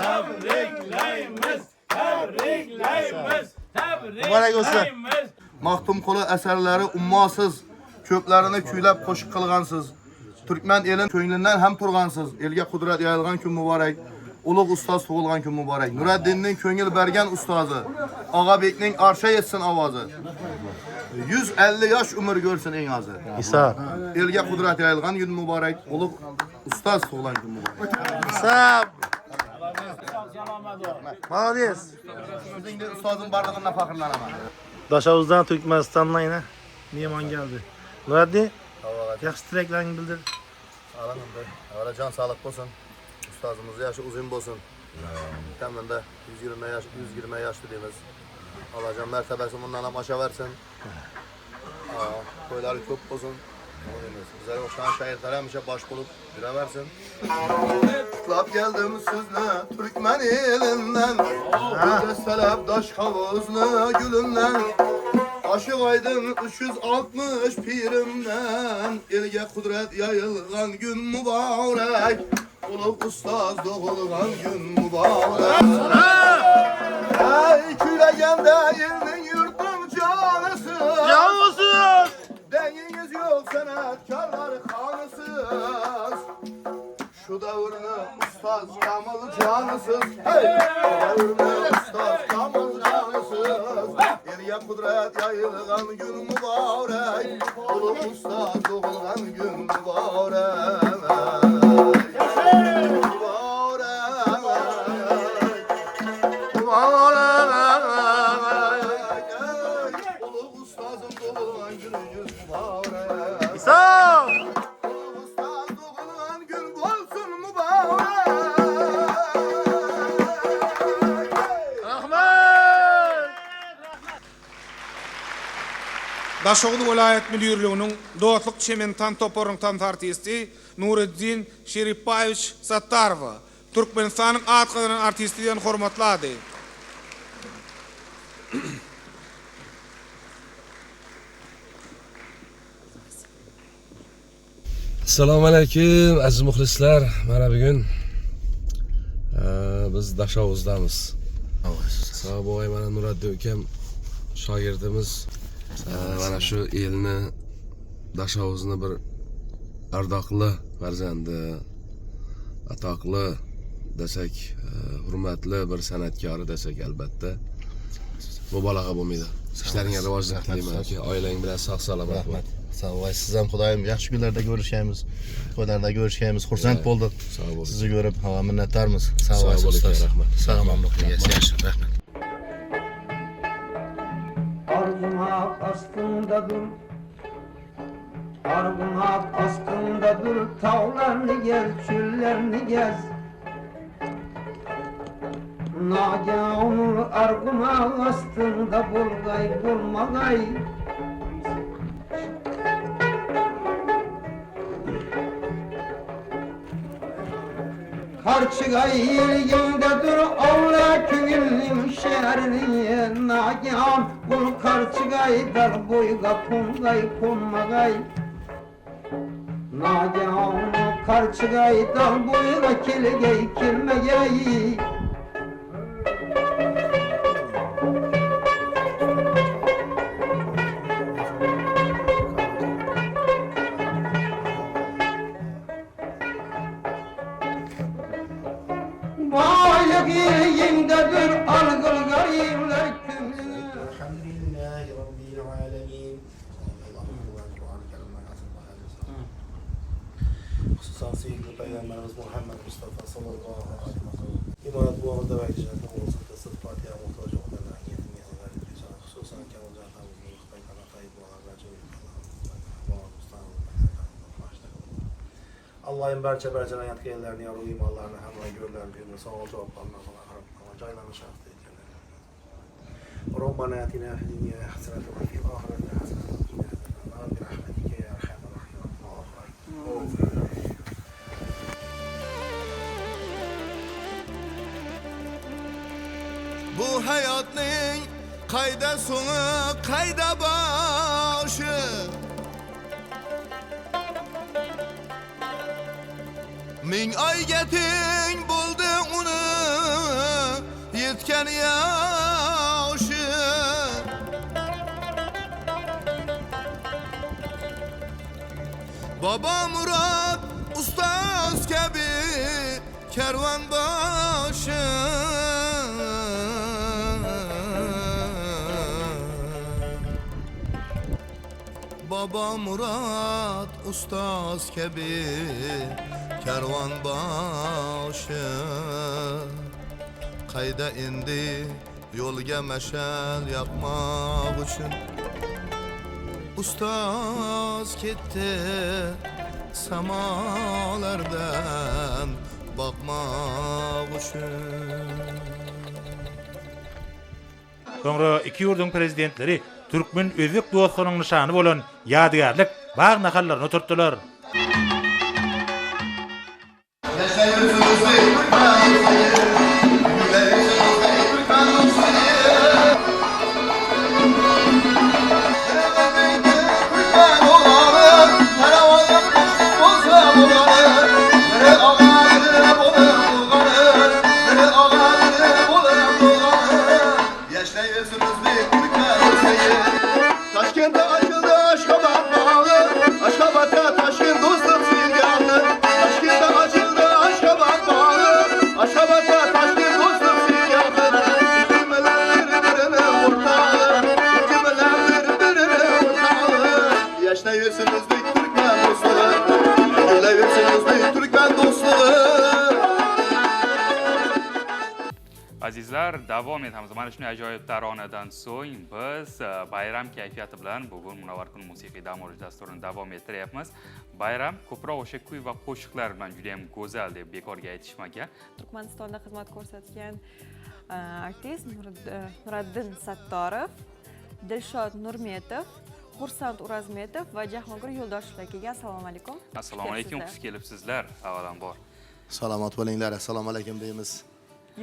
Tebriklaymiz. Tebriklaymiz. Mübarek olsun. Tebriklaymiz. Mahtum Kulu eserleri ummasız, köklerini küylep koşuk kılgansız. Türkmen elin köynünden hem turgansız. Elge kudret yayılgan gün mübarek. Uluq ustaz tuğulgan gün mübarek. Nureddin'nin köngül bergen ustazı. Ağabek'nin arşa yetsin avazı. 150 yaş ömür görsün en azı. İsa. Elge kudret yayılgan gün mübarek. Uluq ustaz tuğulan gün mübarek. İsa. Молодец. Sizin de ustazın barlığına fakirlanama. Daşavuzdan Türkmenistan'dan yine mehman geldi. Nureddin, yaxshi tilaklarını bildir. Alanında. Avvela can sağlık olsun. Ustazımız yaşı uzun olsun. Temelde 120 yaş dediğimiz. Alacağım mertebesi bundan hem aşağı versin. Koyları çok olsun. Bizlere okşayan şehirlere hemişe baş bulup bire versin. Tutlap geldim sizle Türkmen elinden. Destelep taş havuzlu gülünden. Aşık aydın 360 pirimden. Elge kudret yayılgan gün mübarek. Uluq ustaz doğulgan gün mübarek. Ey külegende elinin yurtun canısı. Yavuzsun. Denginiz yok sanatkarlar kanısız. Şu devirne ustaz Kamil canısız. Hey! Şu devirne ustaz Kamil canısız. Elge kudret yayılgan gün mübarek. Uluq ustaz doğulgan gün mübarek. Uluq ustazım doğulgan gününüz mübarek. İsa. Ustaz doğulgan gün olsun mübarek. Rahmet. Daşoğlu Vilayet Müdürlüğü'nün Doğutluk Çementan Toporuntan artisti Nureddin Şeripayevich Sattarova Türkmenistan'ın atqadan artistiyen hormatladı. Assalomu alaykum aziz muxlislar. Mana bugun biz Daşovuzdamiz. Sağ bo'y mana Nureddin ukam shogirdimiz. Mana shu elni Daşovuzni bir ardoqli farzandi, atoqli desak, hurmatli bir san'atkori desak albatta mubolag'a bo'lmaydi. İşleringizga rivojlik tilayman. Oilang bilan sog' salomat bo'ling. Sağ ol. Siz hem Xudayım yaxshi günlerde görüşeceğimiz, toylarda görüşeceğimiz xursand bo'ldik. Sağ olun. Sizi görüp hava minnettarmiz. Sağ Sağ olun. olun. Rahmat. Sağlamlık yaşa. Rahmet. Arzum hak astındadır. Arzum hak astındadır. Tağlarını gez, çöllerini gez. Nagahın arzum hak astında bulgay bulmagay. Karçıgay ilgindedir avla köyünün şehrini Nagihan bul karçıgay dar boyga kungay kunmagay Nagihan karçıgay dar boyga kilgey kilmegay Baylık ilgindedir algıl garipler kümünü Elhamdülillahi Rabbil alemin. Hususan sevgili Peygamberimiz Muhammed Mustafa sallallahu aleyhi ve sellem. İmanet bu arada ve icraatı olsun da sırf Fatiha muhtaç olanlara yetim yazılar edeceğiz. Hususan Kemal Can'ımızın muhtaç kana tayyip olanlara çok Allah'ın berçe hayat gelirlerini yaru imanlarını hamla görürlerini sağ cevaplarına falan haraplarına caylarını şahtı etkiler. ربنا آتنا في الدنيا حسنة وفي الآخرة حسنة وقنا عذاب النار برحمتك يا أرحم الراحمين. Bu hayatın kayda sonu kayda başı. Min ay getin buldu onu etken yaşı Baba Murat ustaz gibi kervan başı Baba Murat ustaz gibi kervan başı Kayda indi yolga meşal yakmak için Ustaz gitti samalardan bakmak için Sonra iki yurdun prezidentleri Türkmen özlük dostunun nişanı bolan yadigarlık bağ nakallarını tuttular. Taşkent'te açıldı Aşkabat bağı Aşkabat'ta taşkent dostluk silgahı Taşkent'te açıldı Aşkabat bağı Aşkabat'ta taşkent dostluk silgahı İtimeler birbirine ortağı İtimeler birbirine ortağı Yaşayırsınız büyük Türkmen dostluğu Yaşayırsınız büyük Türkmen dostluğu Azizlar, davom etamiz. Mana shunday ajoyib taronadan so'ng biz bayram kayfiyati bilan bugun Munavvar kun musiqiy dam olish dasturini davom ettiryapmiz. Bayram ko'proq o'sha kuy va qo'shiqlar bilan juda ham go'zal deb bekorga aytishmagan. Turkmanistonda xizmat ko'rsatgan artist Nuriddin Sattorov, Dilshod Nurmetov, Xursand Urazmetov va Jahongir Yo'ldoshev kelgan. Assalomu alaykum. Assalomu alaykum, xush kelibsizlar. Avvalambor. Salomat bo'linglar, assalomu alaykum deymiz.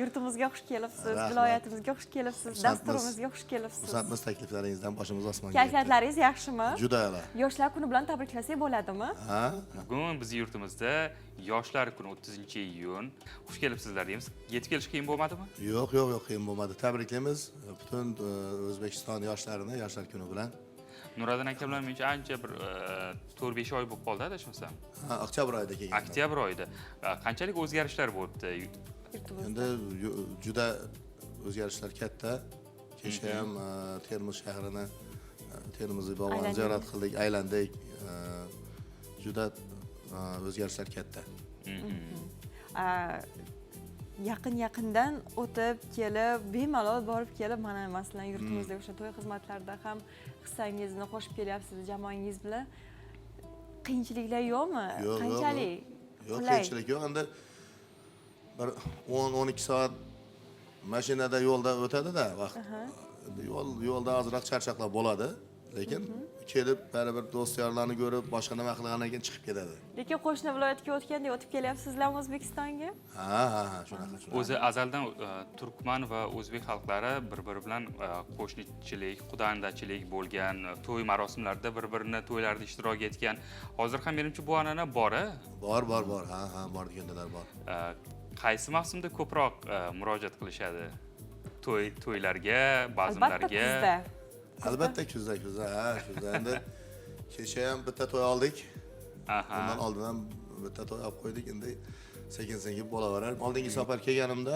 Yurtimizga xush kelibsiz, viloyatimizga xush kelibsiz, dasturimizga xush kelibsiz. Ruxsatmiz takliflaringizdan boshimiz osmonga. Kayfiyatlaringiz yaxshimi? Juda a'lo. Yoshlar kuni bilan tabriklasak bo'ladimi? Ha? Bugun biz yurtimizda Yoshlar kuni 30-iyun. Xush kelibsizlar deymiz. Yetib kelish qiyin bo'lmadimi? Yo'q, qiyin bo'lmadi. Tabriklaymiz butun O'zbekiston yoshlarini Yoshlar kuni bilan. Nuriddin aka bilan mencha ancha bir 4-5 oy bo'lib qoldi adashmasam. Ha, oktyabr oyida kelgan. Oktyabr oyida. Qanchalik o'zgarishlar bo'libdi? Endi juda o'zgarishlar katta. Kecha ham Termiz shahrini, Termiz boboni ziyorat qildik, aylandik. Juda o'zgarishlar katta. Yaqin-yaqindan o'tib kelib, bemalol borib kelib, mana masalan yurtimizda o'sha to'y xizmatlarida ham hissangizni qo'shib kelyapsiz jamoangiz bilan. Qiyinchiliklar yo'qmi? Qanchalik? Yo'q, qiyinchilik yo'q. Endi bir 10-12 soat mashinada yo'lda o'tadi-da vaqt. Yo'lda ozroq charchoqlar bo'ladi, lekin kelib baribir do'st-yorlarni ko'rib, boshqa nima qilgandan keyin chiqib ketadi. Lekin qo'shni viloyatga o'tganda o'tib kelyapsizlarmi O'zbekistonga? Ha, shunaqa. O'zi azaldan turkman va o'zbek xalqlari bir-biri bilan qo'shnichilik, qudandachilik bo'lgan, to'y marosimlarida bir-birini to'ylarda ishtirok etgan. Hozir ham menimcha bu an'ana bor-a? Bor. Ha, bor deganlar bor. Qaysi mavsumda ko'proq murojaat qilishadi? To'ylarga, bazmlarga. Albatta kuzda. Endi kecha ham bitta to'y oldik. Bundan oldin ham bitta to'y olib qo'ydik. Endi sekin-sekin bo'laverar. Oldingi safar kelganimda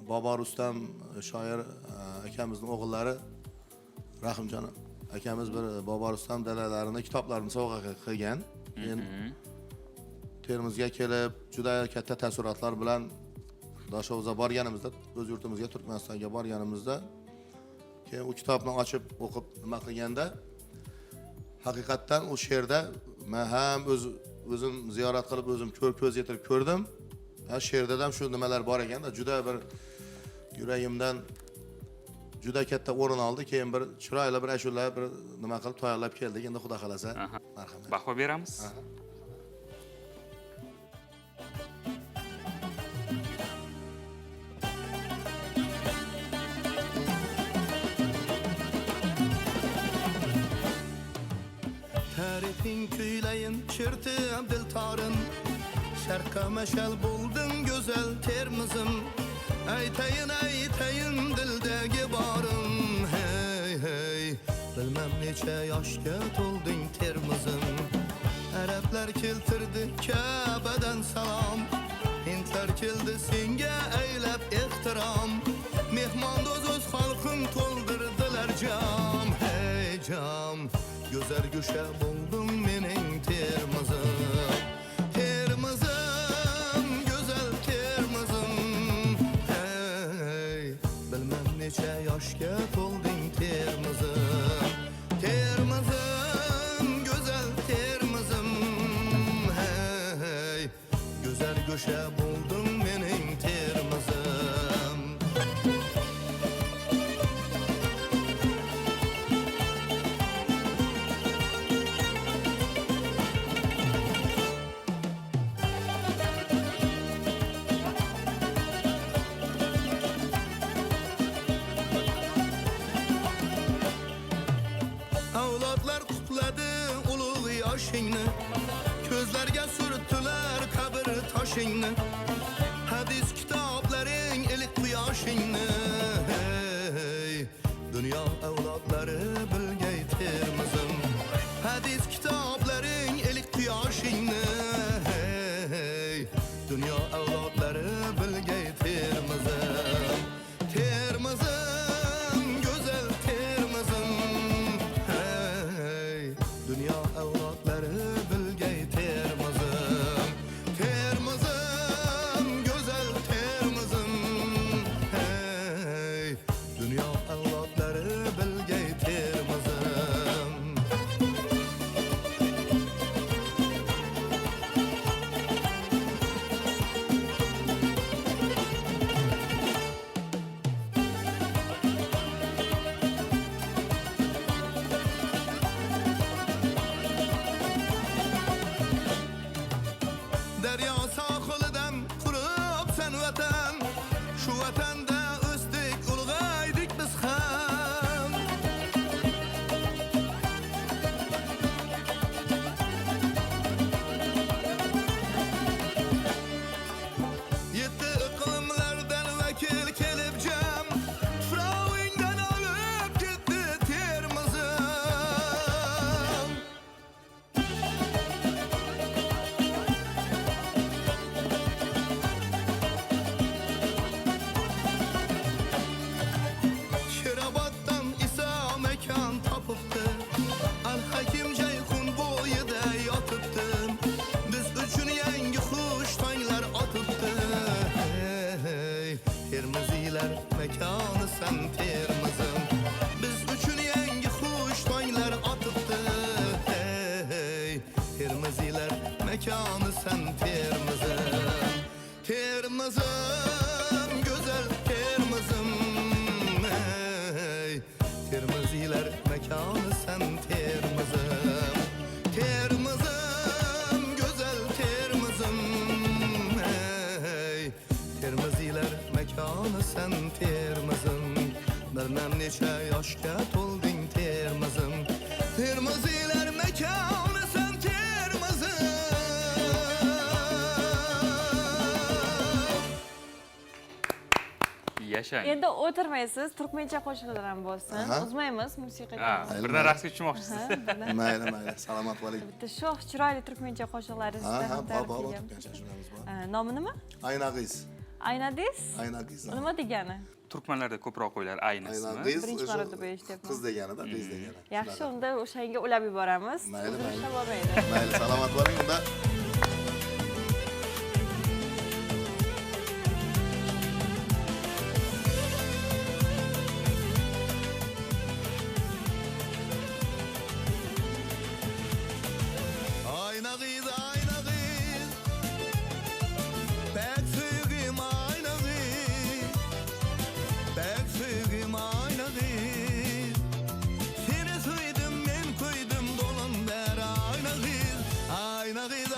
Bobo Rustam shoir akamizning o'g'illari Rahimjon akamiz bir Bobo Rustam dalalarini kitoblarini sovg'a qilgan. Men Termizga kelib juda katta taassurotlar bilan Dashovza borganimizda, o'z yurtimizga Turkmanistonga borganimizda keyin u kitobni ochib o'qib nima qilganda haqiqatan u she'rda men ham o'zim ziyorat qilib o'zim ko'z yetirib ko'rdim. Ha, she'rda ham shu nimalar bor ekan, juda bir yuragimdan juda katta o'rin oldi. Keyin bir chiroyli bir ashula bir nima qilib tayyorlab keldik. Endi Xudo xolasa marhamat. Baho beramiz. Tarifin kuylayın, çırtım diltarın Şarka meşal buldun güzel Termizim Aytayın neçe yaşga toldun termizim. Araplar keltirdi Kabe'den salam, Hintler keldi senga eylep ihtiram. Mehmandoz öz halkım toldurdular cam. Hey cam, güzel güşe buldum mening termizim. Termizim, güzel termizim. Hey, bilmem neçe yaşga toldun termizim. Termizim, güzel termizim. Hey, güzel güşe buldum mening termizim. Avlatlar kutladı uluğ yaşını, közlerge sürttüler kabir taşını. Hadis kitapların ilik yaşını. Hey, dünya avlatları bilgey termizim. Hadis kitapların ilik yaşını. Hey, dünya avlatları bilgey termizim. Termizim, güzel termizim. Hey, dünya avlatları bilgey termizim. Termizim, güzel termizim. Hey, dünya avlatları bilgey termizim. Derya sahilidan qurup sen vatan, şu vatanda o'sdik ulg'aydik biz ham. Yetti iqlimlardan vakil kelib jam, tuprog'ingdan olib ketdi termizim. Şirabatdan İsa mekan tapıptı, Al-Hakim Ceyhun boyida yotıptı. Biz üçün yangi xush tonglar atıptı. Hey, termiziler mekanı sen termizim. Biz üçün yangi xush tonglar atıptı. Hey, termiziler mekanı sen termizim. Termizim, güzel termizim. Hey, termiziler mekanı sen termizim. Termizim, güzel termizim. Hey, termiziler mekanı sen termizim. Bilmem neçe yaşga toldun termizim. Termiziler mekanı sen termizim. Yashang. Endi o'tirmaysiz, turkmencha qo'shiqlar ham bo'lsin. Aha. Uzmaymiz musiqaga. Ha, birdan raqsga tushmoqchisiz. Mayli, mayli. Salomat bo'ling. Bitta sho'x chiroyli turkmencha qo'shiqlaringizni Ha, ham bor, tayyorlagan. turkmencha shunamiz bor. Nomi nima? Aynagiz. Aynadiz? Aynagiz. Nima degani? Turkmanlarda ko'proq qo'ylar aynismi. Aynagiz. Birinchi marotaba eshityapman. Qiz deganida, qiz degani. Yaxshi, unda o'shanga ulab yuboramiz. Mayli, mayli. Uzilishlar bo'lmaydi. Mayli, salomat bo'ling unda. Aynagiz, aynagiz. Pek sevgim aynagiz. Pek sevgim aynagiz. Seni söyledim, men koydum dolun der aynagiz. Aynagiz,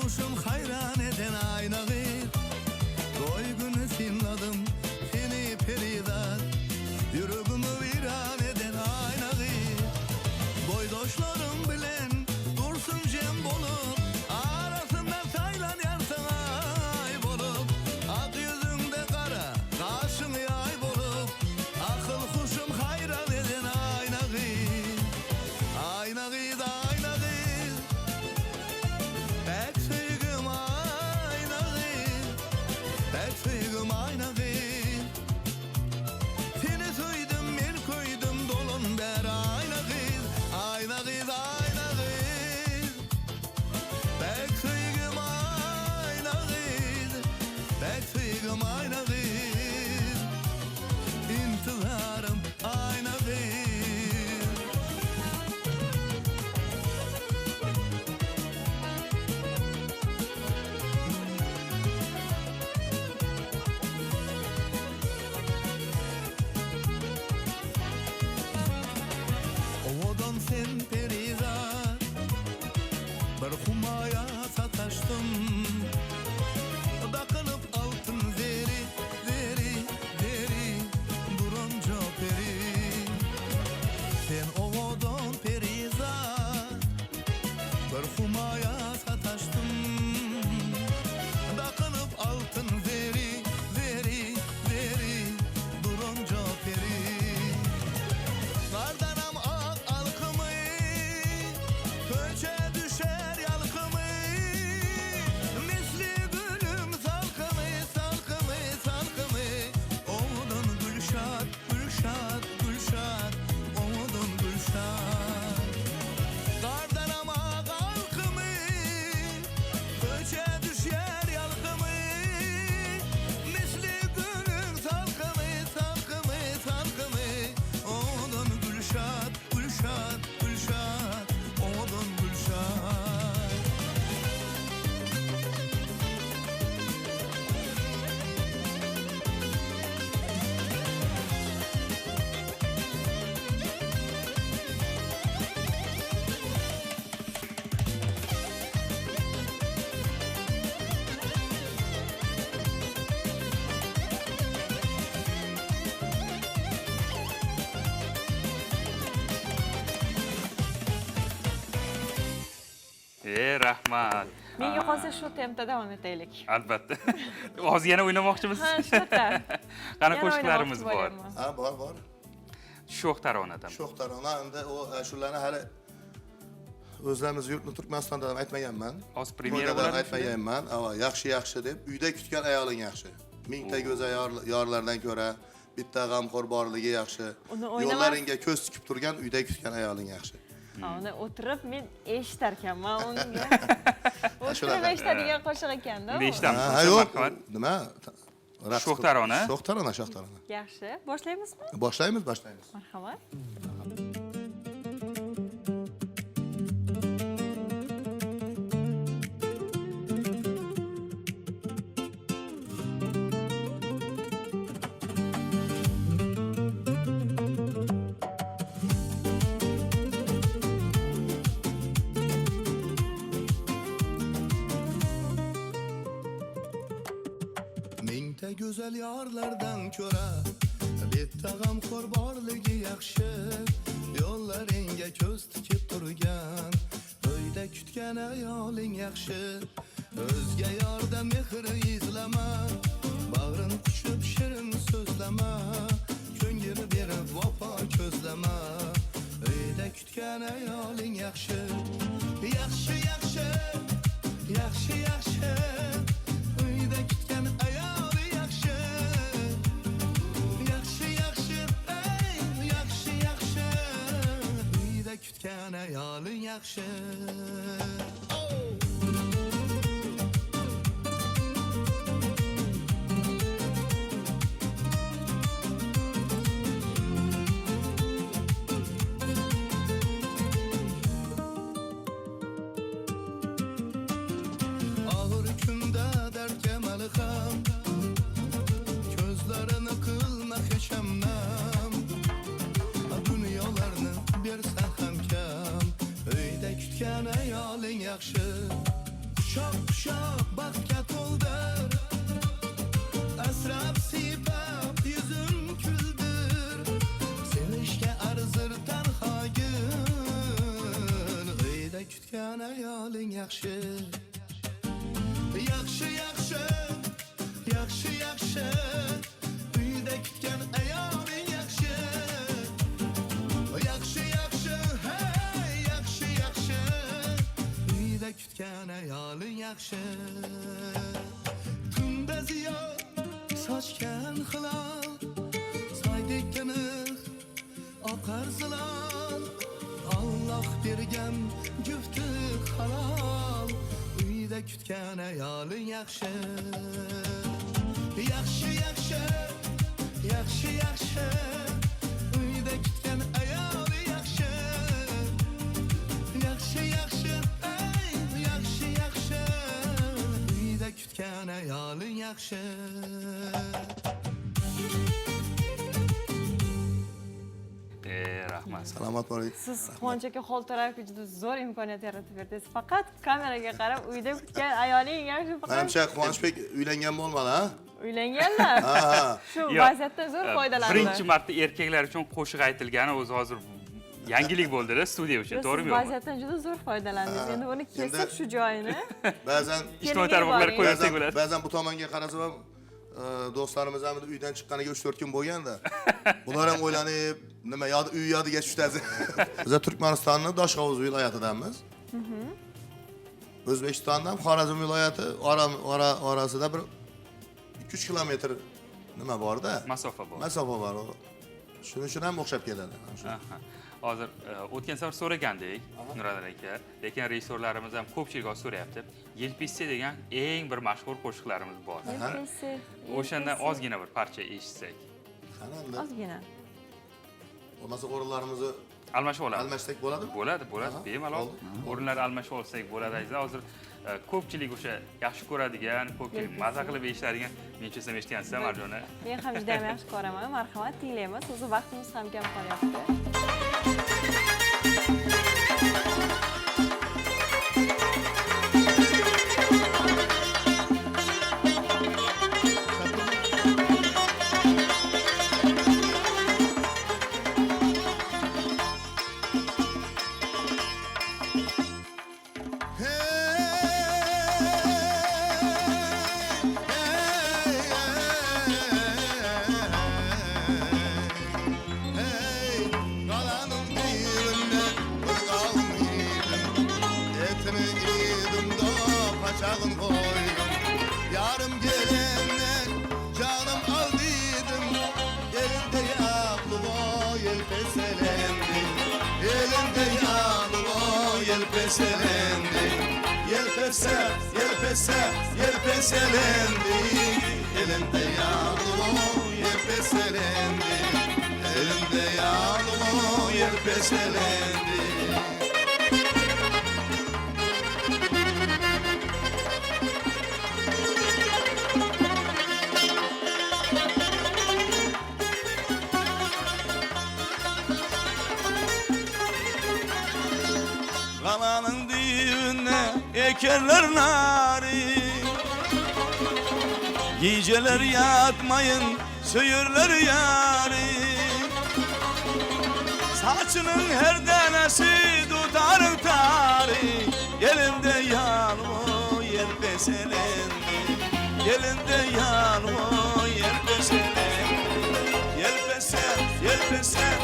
kuşum hayran eden aynağı Doy günü sinladım seni peridat Yüreğimi viran eden aynağı Boydoşlarım bilen dursun cem bolup Arasında saylan yarsın ay bolup Ak yüzünde kara kaşın yay bolup Akıl kuşum hayran eden aynağı Aynağı da aynağı Pek sevgim aynağı Pek sevgim aynağı Seni soydum men koydum dolun ber aynağı Aynağı da aynağı Pek sevgim aynağı Pek sevgim aynağı İntizarım aynağı Ovadan sen perizat Bir humaya sataştım Dakılıp altın zeri, zeri, zeri Duranca peri Sen ovadan perizat Bir humaya sataştım Dakılıp altın zeri, zeri, zeri Duranca peri Kardanam ak alkımı Köçe düşer yalkımı Misli gülüm salkımı salkımı salkımı Oğlun gülşat gülşat gülşat Oğlun gülşat Kardanam ak alkımı Köçe düşer yalkımı Misli gülüm salkımı salkımı salkımı Oğlun gülşat gülşat gülşat Oğlun gülşat Rahmat. Menga qolsa shu tempda davom etaylik. Albatta. Hozir yana o'ynamoqchimisiz? Ha, shunaqa. Qani Yana qo'shiqlarimiz o'ynamoqchi bor. bo'lyapman. Ha, bor. Sho'x taronadan. Sho'x tarona endi o shularni hali o'zlarimiz yurtni Turkmanistonda ham aytmaganman. Hozir premyera To'yda ham bo'ladi. aytmaganman. Ava, yaxshi deb uyda kutgan ayoling yaxshi. Mingta go'zal yorlardan ko'ra bitta g'amxo'r borligi yaxshi. Uni o'ynamas- Yo'llaringga ko'z tikib turgan uyda kutgan ayoling yaxshi. Uni o'tirib men eshitar ekanman unga. O'tirib shunaqa. eshitadigan qo'shiq ekanda. Unda eshitamiz. Ha, yo'q. Marhamat. Nima? Sho'x tarona. Sho'x tarona. Yaxshi. Boshlaymizmi? Boshlaymiz. Marhamat. Mingta güzel yarlardan ko'ra bitta g'amxo'r borligi yaxshi yo'llaringga ko'z tikib turgan to'yda kutgan ayoling yaxshi o'zga yordan mehr izlama bag'rin quchib shirin so'zlama ko'ngil berib vafo ko'zlama uyda kutgan ayoling yaxshi yaxshi yaxshi yaxshi yaxshi uyda kutgan ayoli yaxshi yaxshi yaxshi ey yaxshi yaxshi uyda kutgan ayoli yaxshi ağır kunda derke malıkam gözlerini kılma heşemnam dünyalarını bersen ham kam uyda kutgan ayoling yaxshi uşaq baxtga to'ldir asrab siypab yuzin kuldir sevishga arzir tanhogin uyda kutgan ayoling yaxshi yaxshi yaxshi yaxshi yaxshi uyda kutgan ayoling yaxshi yaxshi yaxshi hey yaxshi yaxshi uyda kutgan ayoling yaxshi tunda ziyo sochgan hilol soydek tiniq oqar zilol Alloh bergan jufti halol uyda kutgan ayoling yaxshi yaxshi yaxshi yaxshi yaxshi uyda kutgan ayoling yaxshi yaxshi yaxshi ey yaxshi yaxshi uyda kutgan ayoling yaxshi Rahmat. Salomat bo'ling. Siz Quvonch aka Xoltoraevga juda zo'r imkoniyat yaratib berdingiz. Faqat kameraga qarab uyda kutgan ayoling yaxshi faqat. Menimcha Quvonchbek uylangan bo'lmadi, ha? Uylanganlar. Shu vaziyatdan zo'r foydalandi. Birinchi marta erkaklar uchun qo'shiq aytilgani o'zi hozir yangilik bo'ldi-da studiya uchun, to'g'rimi yo'qmi? Vaziyatdan juda zo'r foydalandingiz. Endi buni kesib shu joyini Ba'zan ijtimoiy tarmoqlarga qo'ysak bo'ladi. Ba'zan bu tomonga qarasam ham do'stlarimiz ham uydan chiqqaniga 3-4 kun bo'lganda. Bular ham o'ylanib, nima yo'q, uy yodiga tushdi. Biz Turkmanistonning Doshqovuz viloyatidanmiz. O'zbekistondan Xorazm viloyati orasida bir 2-3 kilometr nima bor-da? Masofa bor. Masofa bor. Shuning uchun ham o'xshab keladi. Hozir o'tgan safar so'ragandik Nurali aka, lekin rejissorlarimiz ham ko'pchilik so'rayapti. Yelpisse degan eng bir mashhur qo'shiqlarimiz bor. Yelpisse. O'shandan ozgina bir parcha eshitsak. Qanday? Ozgina. Bo'lmasa o'rinlarimizni Almashib olamiz. almashsak bo'ladimi? Bo'ladi, bemalol. O'rinlarni almashib olsak bo'ladi azizlar. Hozir ko'pchilik o'sha yaxshi ko'radigan, ko'pchilik maza qilib eshitadigan, mencha ham eshitgansiz, Marjona. Men ham juda ham yaxshi ko'raman. Marhamat, tinglaymiz. O'zi vaqtimiz ham kam qolyapti. Yarım gelenler canım aldıydım elinde yağlıva yelpeselendi elinde yağlıva yelpeselendi yelpese yelpeselendi elinde yağlıva yelpeselendi elinde yağlıva yelpeselendi. Kalanın düğüne ekerler nari Geceler yatmayın söyürler yari Saçının her tanesi tutarım tari Elimde yanma yelpeselendi Elimde yanma yelpeselendi Yelpese yelpeselendi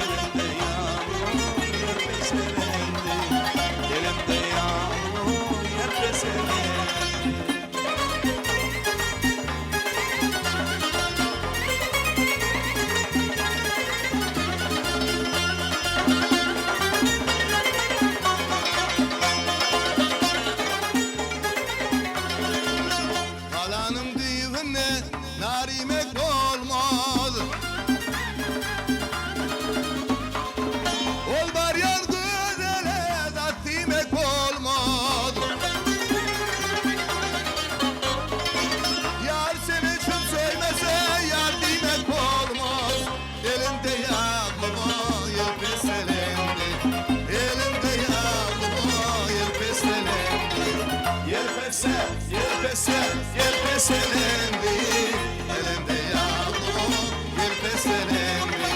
Elimde elimde yağmur yelpeselendi Kalanım düğüne narimek olmaz yelpese, yelpese, yelpeselendi. Elinde yağmur, yelpeselendi.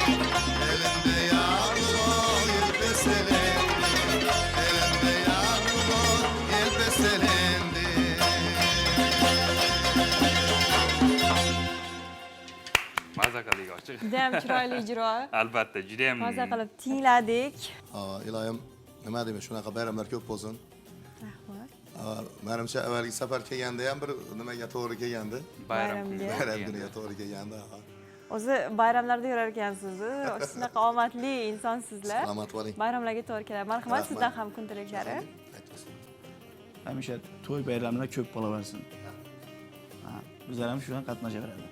Elinde yağmur, yelpeselendi. Elinde yağmur, yelpeselendi. Maza qildik ochiq. Judayam chiroyli ijro. Albatta, juda ham Maza qilib tingladik. Iloyim, nima deyman, shunaqa bayramlar ko'p bo'lsin. Rahmat. Menimcha avvalgi safar kelganda ham bir nimaga to'g'ri kelgandi. Bayramga. Bayram kuniga to'g'ri kelgandi. O'zi bayramlarda yurar ekansiz. Shunaqa omadli insonsizlar. Salomat bo'ling. Bayramlarga to'g'ri keladi. Marhamat, sizdan ham kun tilaklari. Hamisha to'y bayramlar ko'p bo'laversin. Bizlar ham shundan qatnashaveradi.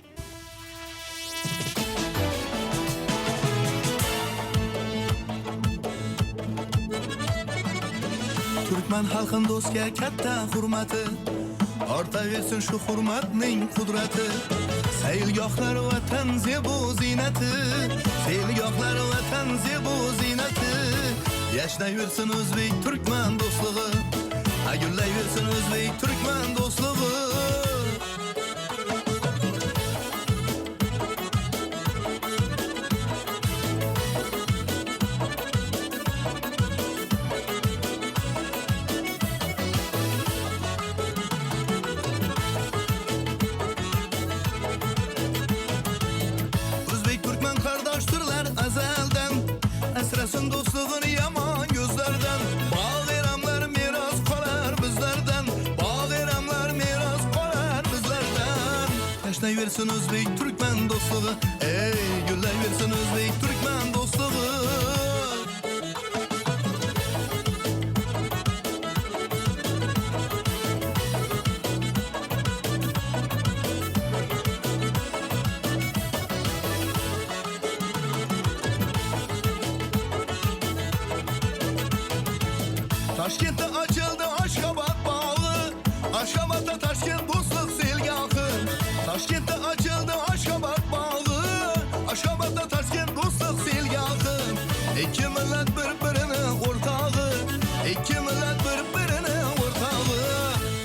Türkmen halkın dostga katta hurmati, ortaversin shu hurmatning qudrati. Saylgohlar vatan zebu zinati, saylgohlar vatan zebu zinati. Yashnayversin o'zbek turkman do'stligi, agullayversin o'zbek turkman do'stligi. O'zbek turkman qardoshdirlar azaldan, asrasin do'stligini yomon gözlerden. Bağıramlar miras qolar bizlerden, bağıramlar miras qolar bizlerden. Yashnayversin o'zbek turkman do'stligi, ey gullayversin o'zbek turkman do'stligi. Toshkentda açıldı Aşgabat bağı, Aşgabatda Toshkent do'stlik selgohi. Toshkentda açıldı Aşgabat bağı, Aşgabatda Toshkent do'stlik selgohi. İki millat bir-birini o'rtog'i, ikki millat bir-birini o'rtog'i.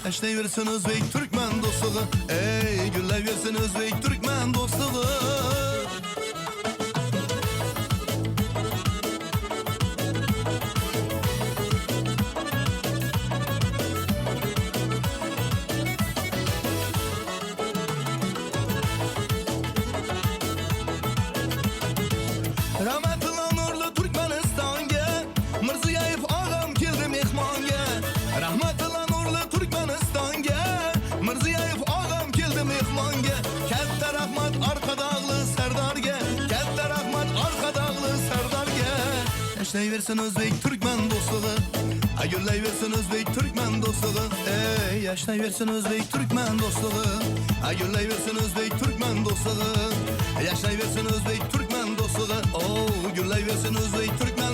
Yashnayversin o'zbek turkman do'stligi, ey gullayversin o'zbek turkman do'stligi. Rahmatullah nurlu Turkmenistonga, Mirziyoyev og'am keldi mehmonga. Rahmatullah nurlu Turkmenistonga, Mirziyoyev og'am keldi mehmonga. Katta rahmat orqadog'li Sardorga, katta rahmat orqadog'li Sardorga. Yashnayversin o'zbek turkman do'stligi, agullayversin o'zbek turkman do'stligi, ey yashnayversin o'zbek turkman do'stligi, agullayversin o'zbek turkman do'stligi. Yashnayversin o'zbek turkman do'stligi, oh gullayversin o'zbek turkman